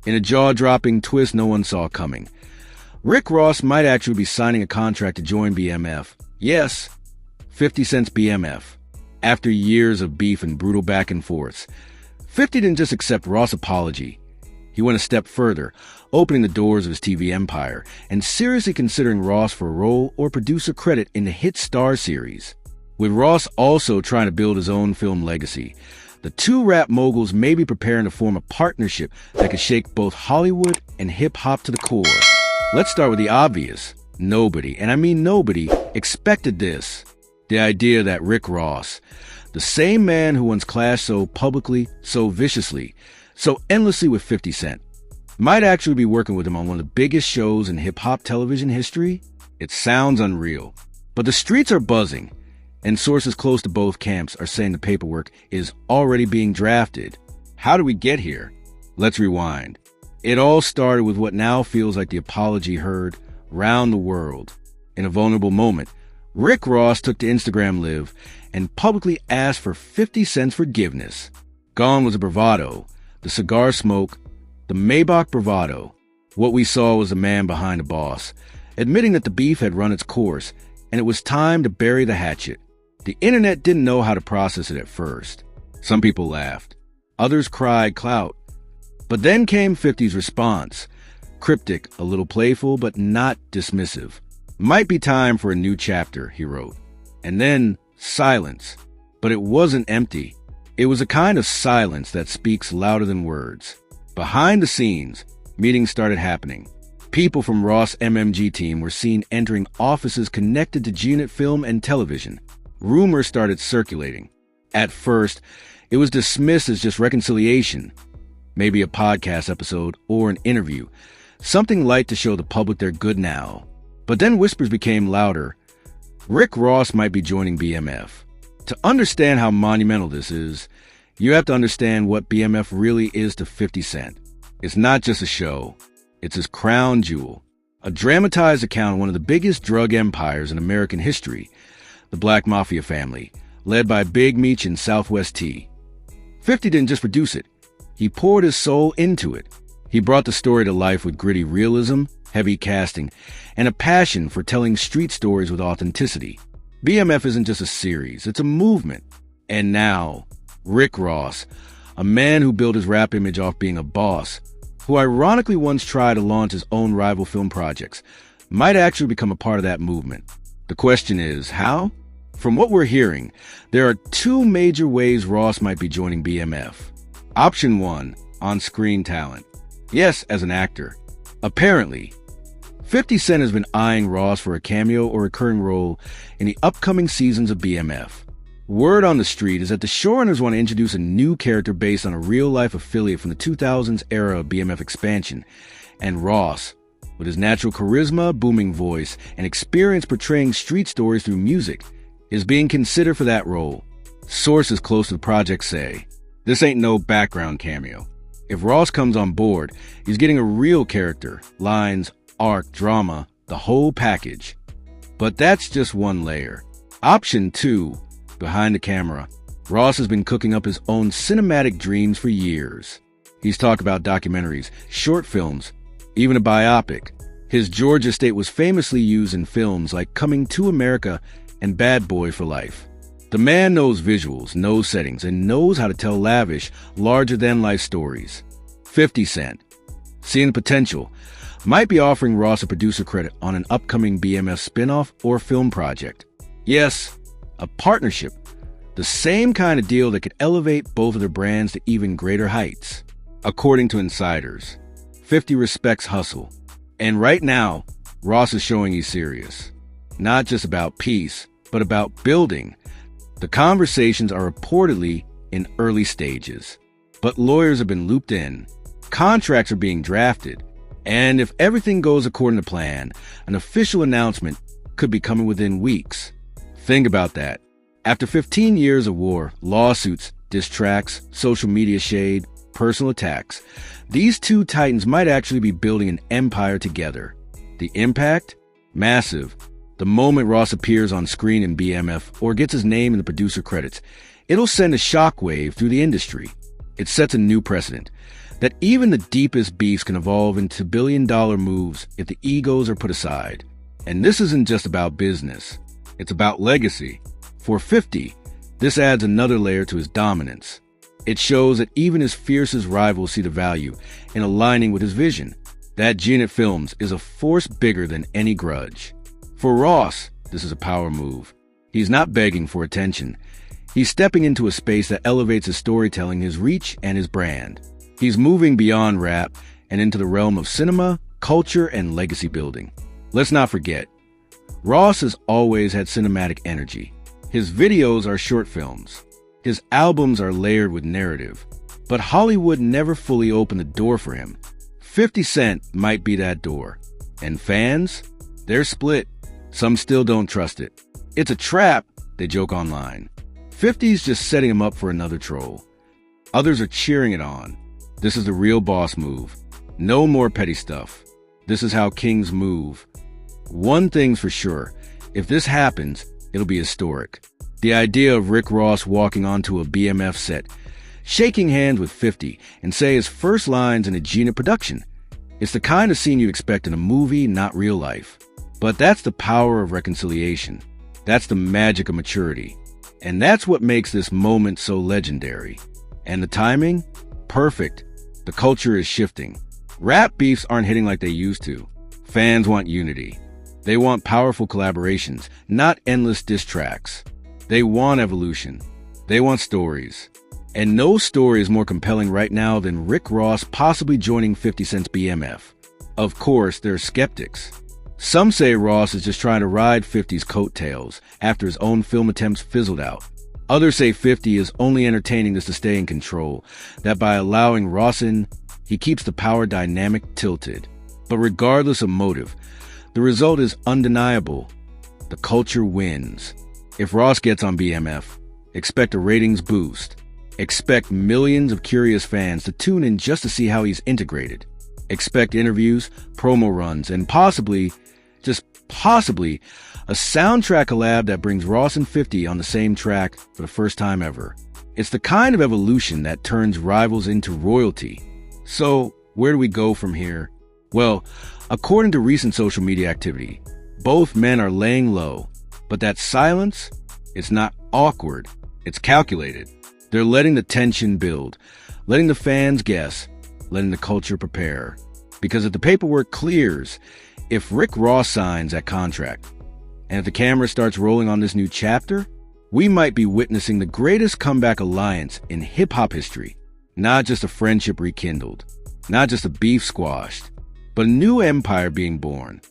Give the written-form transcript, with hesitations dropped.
In a jaw-dropping twist no one saw coming, Rick Ross might actually be signing a contract to join BMF. Yes, 50 Cent's BMF. After years of beef and brutal back and forths, 50 didn't just accept Ross' apology. He went a step further, opening the doors of his TV empire and seriously considering Ross for a role or producer credit in the hit STARZ series. With Ross also trying to build his own film legacy, the two rap moguls may be preparing to form a partnership that could shake both Hollywood and hip-hop to the core. Let's start with the obvious. Nobody, and I mean nobody, expected this. The idea that Rick Ross, the same man who once clashed so publicly, so viciously, so endlessly with 50 Cent, might actually be working with him on one of the biggest shows in hip-hop television history? It sounds unreal. But the streets are buzzing, and sources close to both camps are saying the paperwork is already being drafted. How do we get here? Let's rewind. It all started with what now feels like the apology heard round the world. In a vulnerable moment, Rick Ross took to Instagram Live and publicly asked for 50 Cent's forgiveness. Gone was the bravado, the cigar smoke, the Maybach bravado. What we saw was a man behind the boss, admitting that the beef had run its course, and it was time to bury the hatchet. The internet didn't know how to process it at first. Some people laughed. Others cried clout. But then came 50's response. Cryptic, a little playful, but not dismissive. Might be time for a new chapter, he wrote. And then silence. But it wasn't empty. It was a kind of silence that speaks louder than words. Behind the scenes, meetings started happening. People from Ross' MMG team were seen entering offices connected to G-Unit Film and Television. Rumors started circulating. At first, it was dismissed as just reconciliation. Maybe a podcast episode or an interview. Something light to show the public they're good now. But then whispers became louder. Rick Ross might be joining BMF. To understand how monumental this is, you have to understand what BMF really is to 50 Cent. It's not just a show. It's his crown jewel. A dramatized account of one of the biggest drug empires in American history, the Black Mafia family, led by Big Meech and Southwest T. 50 didn't just produce it. He poured his soul into it. He brought the story to life with gritty realism, heavy casting, and a passion for telling street stories with authenticity. BMF isn't just a series, it's a movement. And now, Rick Ross, a man who built his rap image off being a boss, who ironically once tried to launch his own rival film projects, might actually become a part of that movement. The question is, how? From what we're hearing, there are two major ways Ross might be joining BMF. Option 1, on-screen talent. Yes, as an actor. Apparently, 50 Cent has been eyeing Ross for a cameo or recurring role in the upcoming seasons of BMF. Word on the street is that the showrunners want to introduce a new character based on a real-life affiliate from the 2000s era of BMF expansion, and Ross, with his natural charisma, booming voice, and experience portraying street stories through music, is being considered for that role. Sources close to the project say, this ain't no background cameo. If Ross comes on board, he's getting a real character, lines, arc, drama, the whole package. But that's just one layer. Option 2, behind the camera. Ross has been cooking up his own cinematic dreams for years. He's talked about documentaries, short films, even a biopic. His Georgia state was famously used in films like Coming to America and Bad Boy for Life. The man knows visuals, knows settings, and knows how to tell lavish, larger-than-life stories. 50 Cent, seeing the potential, might be offering Ross a producer credit on an upcoming BMF spin-off or film project. Yes, a partnership, the same kind of deal that could elevate both of their brands to even greater heights. According to insiders, 50 respects hustle. And right now, Ross is showing he's serious. Not just about peace, but about building. The conversations are reportedly in early stages. But lawyers have been looped in. Contracts are being drafted. And if everything goes according to plan, an official announcement could be coming within weeks. Think about that. After 15 years of war, lawsuits, diss tracks, social media shade, personal attacks, these two titans might actually be building an empire together. The impact? Massive. The moment Ross appears on screen in BMF or gets his name in the producer credits, it'll send a shockwave through the industry. It sets a new precedent. that even the deepest beefs can evolve into billion-dollar moves if the egos are put aside. And this isn't just about business. It's about legacy. For 50, this adds another layer to his dominance. It shows that even his fiercest rivals see the value in aligning with his vision. That Genius Films is a force bigger than any grudge. For Ross, this is a power move. He's not begging for attention. He's stepping into a space that elevates his storytelling, his reach, and his brand. He's moving beyond rap and into the realm of cinema, culture, and legacy building. Let's not forget, Ross has always had cinematic energy. His videos are short films. His albums are layered with narrative. But Hollywood never fully opened the door for him. 50 Cent might be that door. And fans? They're split. Some still don't trust it. It's a trap, they joke online. 50's just setting him up for another troll. Others are cheering it on. This is the real boss move. No more petty stuff. This is how kings move. One thing's for sure. If this happens, it'll be historic. The idea of Rick Ross walking onto a BMF set, shaking hands with 50, and say his first lines in a Genius production. It's the kind of scene you expect in a movie, not real life. But that's the power of reconciliation. That's the magic of maturity. And that's what makes this moment so legendary. And the timing? Perfect. The culture is shifting. Rap beefs aren't hitting like they used to. Fans want unity. They want powerful collaborations, not endless diss tracks. They want evolution. They want stories. And no story is more compelling right now than Rick Ross possibly joining 50 Cent's BMF. Of course, there are skeptics. Some say Ross is just trying to ride 50's coattails after his own film attempts fizzled out. Others say 50 is only entertaining this to stay in control, that by allowing Ross in, he keeps the power dynamic tilted. But regardless of motive, the result is undeniable. The culture wins. If Ross gets on BMF, expect a ratings boost. Expect millions of curious fans to tune in just to see how he's integrated. Expect interviews, promo runs, and possibly, just possibly, a soundtrack collab that brings Ross and 50 on the same track for the first time ever. It's the kind of evolution that turns rivals into royalty. So, where do we go from here? Well, according to recent social media activity, both men are laying low. But that silence, it's not awkward, it's calculated. They're letting the tension build, letting the fans guess, letting the culture prepare. Because if the paperwork clears, if Rick Ross signs that contract, and if the camera starts rolling on this new chapter, we might be witnessing the greatest comeback alliance in hip-hop history. Not just a friendship rekindled, not just a beef squashed, but a new empire being born.